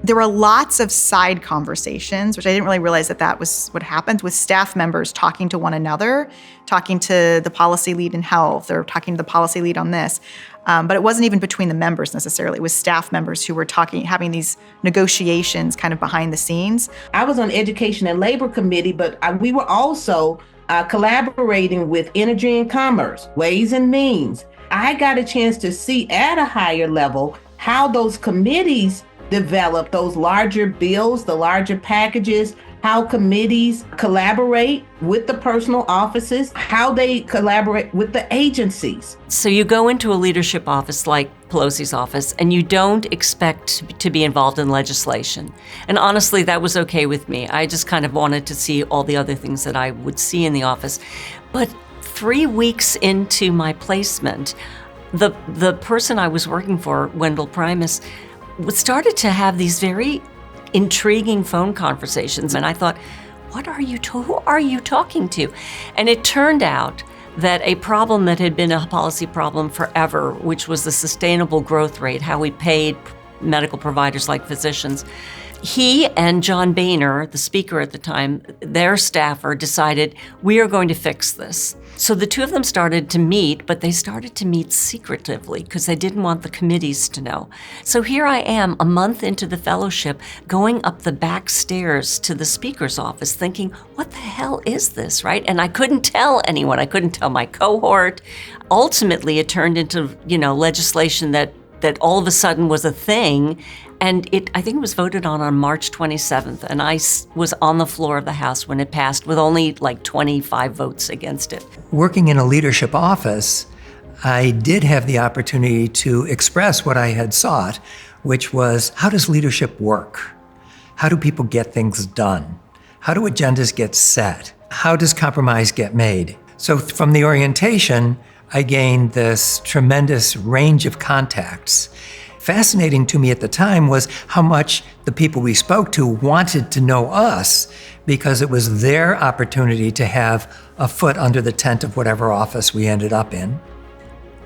There were lots of side conversations, which I didn't really realize that was what happened, with staff members talking to one another, talking to the policy lead in health or talking to the policy lead on this. But it wasn't even between the members necessarily. It was staff members who were having these negotiations kind of behind the scenes. I was on Education and Labor Committee, but we were also collaborating with Energy and Commerce, Ways and Means. I got a chance to see at a higher level how those committees develop those larger bills, the larger packages, how committees collaborate with the personal offices, how they collaborate with the agencies. So you go into a leadership office like Pelosi's office, and you don't expect to be involved in legislation. And honestly, that was okay with me. I just kind of wanted to see all the other things that I would see in the office. But 3 weeks into my placement, the person I was working for, Wendell Primus, started to have these very intriguing phone conversations. And I thought, who are you talking to? And it turned out that a problem that had been a policy problem forever, which was the sustainable growth rate, how we paid medical providers like physicians, he and John Boehner, the speaker at the time, their staffer, decided, we are going to fix this. So the two of them started to meet, but they started to meet secretively because they didn't want the committees to know. So here I am, a month into the fellowship, going up the back stairs to the speaker's office thinking, what the hell is this, right? And I couldn't tell anyone. I couldn't tell my cohort. Ultimately, it turned into, legislation that all of a sudden was a thing. And I think it was voted on March 27th, and I was on the floor of the House when it passed with only like 25 votes against it. Working in a leadership office, I did have the opportunity to express what I had sought, which was, how does leadership work? How do people get things done? How do agendas get set? How does compromise get made? So from the orientation, I gained this tremendous range of contacts. Fascinating to me at the time was how much the people we spoke to wanted to know us because it was their opportunity to have a foot under the tent of whatever office we ended up in.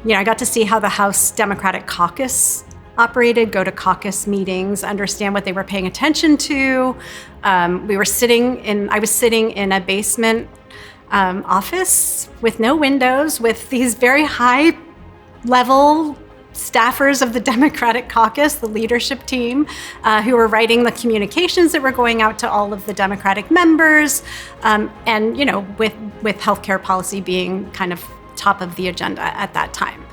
I got to see how the House Democratic Caucus operated, go to caucus meetings, understand what they were paying attention to. I was sitting in a basement office with no windows with these very high level staffers of the Democratic Caucus, the leadership team, who were writing the communications that were going out to all of the Democratic members, and with healthcare policy being kind of top of the agenda at that time.